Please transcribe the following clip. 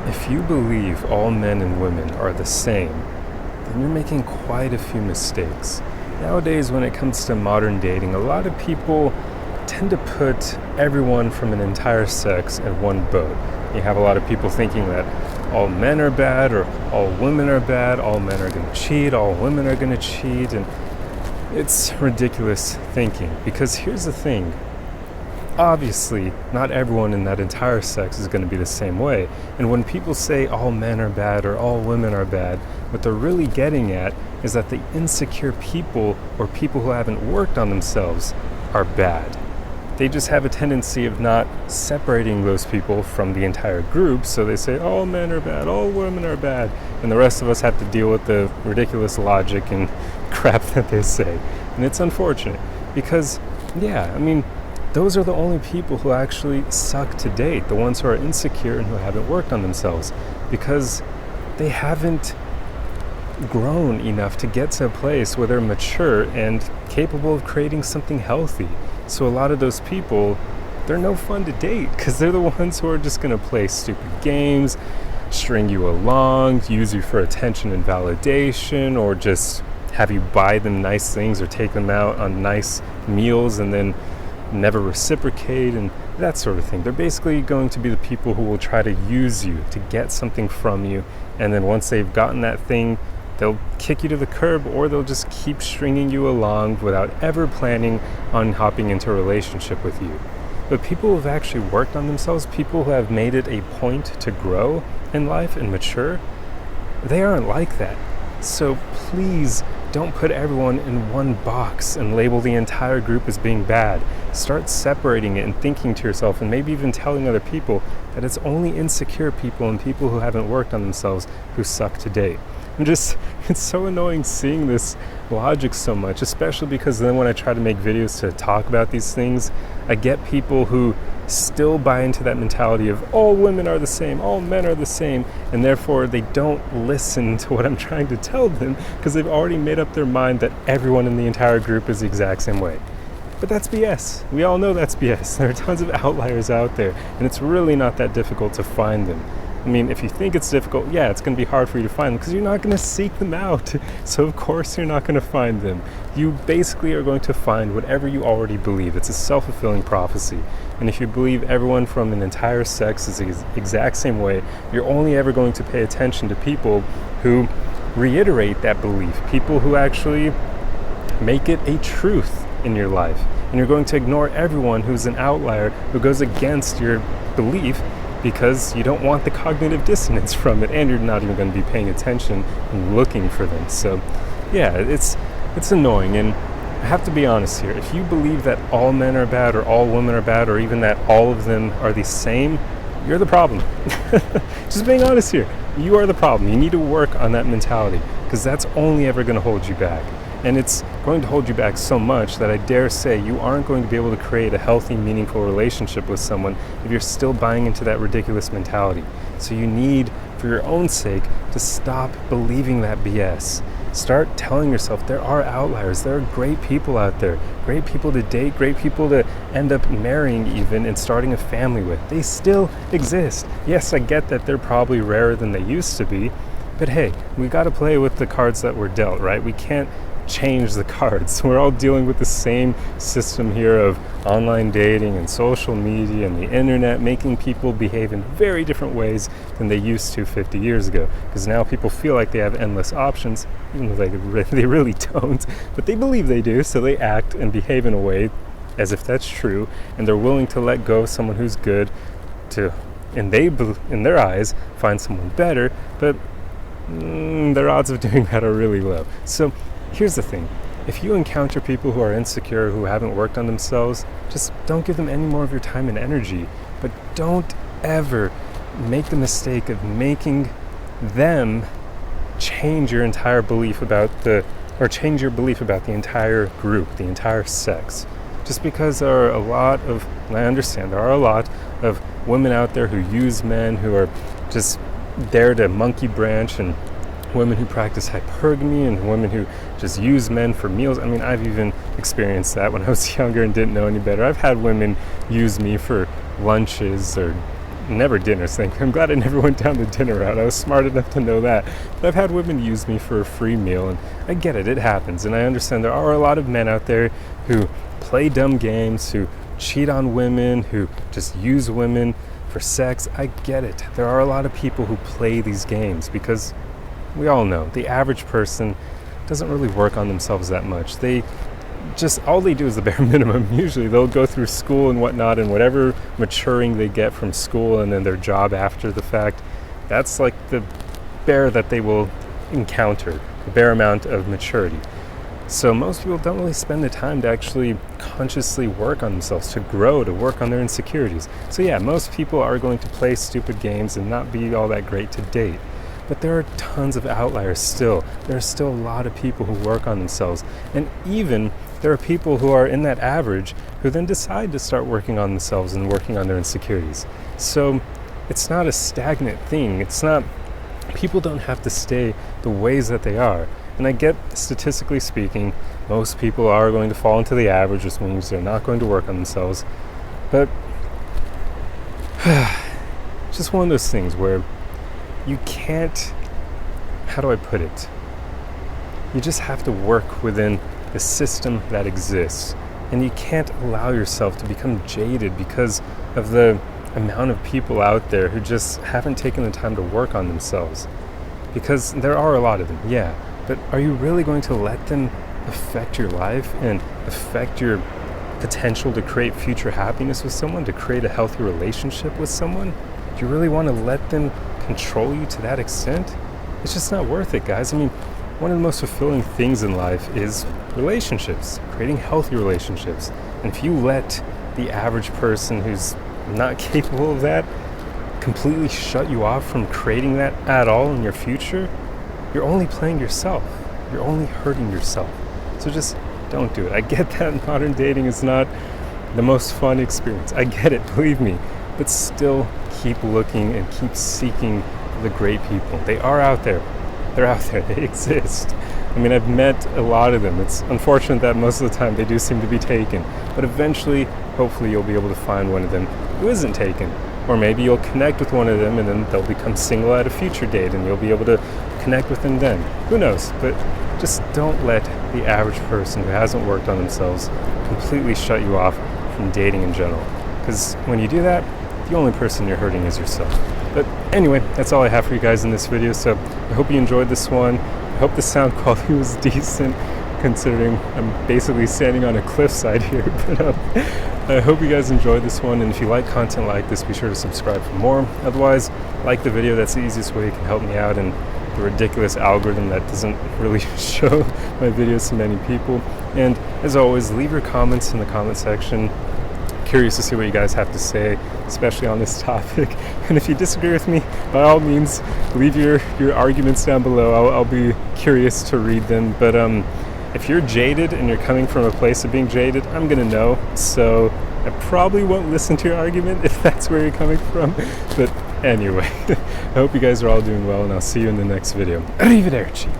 If you believe all men and women are the same, then you're making quite a few mistakes. Nowadays, when it comes to modern dating, a lot of people tend to put everyone from an entire sex in one boat. You have a lot of people thinking that all men are bad or all women are bad, all men are going to cheat, all women are going to cheat, and it's ridiculous thinking. Because here's the thing. Obviously, not everyone in that entire sex is going to be the same way. And when people say all men are bad or all women are bad, what they're really getting at is that the insecure people or people who haven't worked on themselves are bad. They just have a tendency of not separating those people from the entire group, so they say all men are bad, all women are bad, and the rest of us have to deal with the ridiculous logic and crap that they say. And it's unfortunate because, those are the only people who actually suck to date, the ones who are insecure and who haven't worked on themselves, because they haven't grown enough to get to a place where they're mature and capable of creating something healthy. So a lot of those people, they're no fun to date because they're the ones who are just going to play stupid games, string you along, use you for attention and validation, or just have you buy them nice things or take them out on nice meals and then never reciprocate and that sort of thing. They're basically going to be the people who will try to use you to get something from you, and then once they've gotten that thing, they'll kick you to the curb, or they'll just keep stringing you along without ever planning on hopping into a relationship with you. But people who have actually worked on themselves, people who have made it a point to grow in life and mature, they aren't like that. So please don't put everyone in one box and label the entire group as being bad. Start separating it and thinking to yourself, and maybe even telling other people that it's only insecure people and people who haven't worked on themselves who suck to date. It's so annoying seeing this logic so much, especially because then when I try to make videos to talk about these things, I get people who still buy into that mentality of all women are the same, all men are the same, and therefore they don't listen to what I'm trying to tell them because they've already made up their mind that everyone in the entire group is the exact same way. But that's BS. We all know that's BS. There are tons of outliers out there, and it's really not that difficult to find them. If you think it's difficult, it's going to be hard for you to find them because you're not going to seek them out. So of course you're not going to find them. You basically are going to find whatever you already believe. It's a self-fulfilling prophecy. And if you believe everyone from an entire sex is the exact same way, you're only ever going to pay attention to people who reiterate that belief, people who actually make it a truth in your life. And you're going to ignore everyone who's an outlier, who goes against your belief, because you don't want the cognitive dissonance from it, and you're not even going to be paying attention and looking for them. So it's annoying, and I have to be honest here. If you believe that all men are bad or all women are bad, or even that all of them are the same, you're the problem. Just being honest here, you are the problem. You need to work on that mentality, because that's only ever going to hold you back. And it's going to hold you back so much that I dare say you aren't going to be able to create a healthy, meaningful relationship with someone if you're still buying into that ridiculous mentality. So you need, for your own sake, to stop believing that BS. Start telling yourself there are outliers. There are great people out there, great people to date, great people to end up marrying even and starting a family with. They still exist. Yes, I get that they're probably rarer than they used to be, but hey, we got to play with the cards that we're dealt, right? We can't change the cards. We're all dealing with the same system here of online dating and social media and the internet, making people behave in very different ways than they used to 50 years ago. Because now people feel like they have endless options, even though they really don't, but they believe they do, so they act and behave in a way as if that's true, and they're willing to let go of someone who's good to, in their eyes, find someone better, but their odds of doing that are really low. So here's the thing. If you encounter people who are insecure, who haven't worked on themselves, just don't give them any more of your time and energy. But don't ever make the mistake of making them change your entire belief about change your belief about the entire group, the entire sex. Just because there are a lot of, and I understand there are a lot of women out there who use men, who are just there to monkey branch, and women who practice hypergamy, and women who just use men for meals. I've even experienced that when I was younger and didn't know any better. I've had women use me for lunches or never dinners, thank you. I'm glad I never went down the dinner route. I was smart enough to know that. But I've had women use me for a free meal, and I get it, it happens. And I understand there are a lot of men out there who play dumb games, who cheat on women, who just use women for sex. I get it. There are a lot of people who play these games because we all know the average person doesn't really work on themselves that much. All they do is the bare minimum. Usually they'll go through school and whatnot, and whatever maturing they get from school and then their job after the fact, that's like the bare that they will encounter, the bare amount of maturity. So most people don't really spend the time to actually consciously work on themselves, to grow, to work on their insecurities. So yeah, most people are going to play stupid games and not be all that great to date. But there are tons of outliers still. There are still a lot of people who work on themselves. And even there are people who are in that average who then decide to start working on themselves and working on their insecurities. So it's not a stagnant thing. People don't have to stay the ways that they are. And I get, statistically speaking, most people are going to fall into the average, which means they're not going to work on themselves. But it's just one of those things where you can't, how do I put it? You just have to work within the system that exists. And you can't allow yourself to become jaded because of the amount of people out there who just haven't taken the time to work on themselves. Because there are a lot of them, yeah. But are you really going to let them affect your life and affect your potential to create future happiness with someone, to create a healthy relationship with someone? Do you really want to let them control you to that extent? It's just not worth it, guys. I mean, one of the most fulfilling things in life is relationships, creating healthy relationships. And if you let the average person who's not capable of that completely shut you off from creating that at all in your future, you're only playing yourself. You're only hurting yourself. So just don't do it. I get that modern dating is not the most fun experience. I get it, believe me. But still keep looking and keep seeking the great people. They are out there. They're out there. They exist. I mean, I've met a lot of them. It's unfortunate that most of the time they do seem to be taken. But eventually, hopefully, you'll be able to find one of them who isn't taken. Or maybe you'll connect with one of them and then they'll become single at a future date and you'll be able to connect with them then. Who knows? But just don't let the average person who hasn't worked on themselves completely shut you off from dating in general. Because when you do that, the only person you're hurting is yourself. But anyway, that's all I have for you guys in this video. So I hope you enjoyed this one. I hope the sound quality was decent, considering I'm basically standing on a cliffside here. But I hope you guys enjoyed this one, and if you like content like this, be sure to subscribe for more. Otherwise, like the video. That's the easiest way you can help me out in the ridiculous algorithm that doesn't really show my videos to many people. And as always, leave your comments in the comment section. Curious to see what you guys have to say, especially on this topic. And if you disagree with me, by all means, leave your arguments down below. I'll be curious to read them. But if you're jaded and you're coming from a place of being jaded, I'm gonna know. So I probably won't listen to your argument if that's where you're coming from. But anyway, I hope you guys are all doing well, and I'll see you in the next video. Arrivederci.